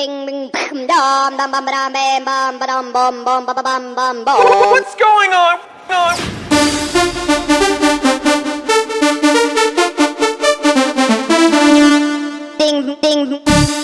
Bing bing bam dum bum bum bam bam bum bum bum bum bum bum bum bum. What's going on? Ding ding.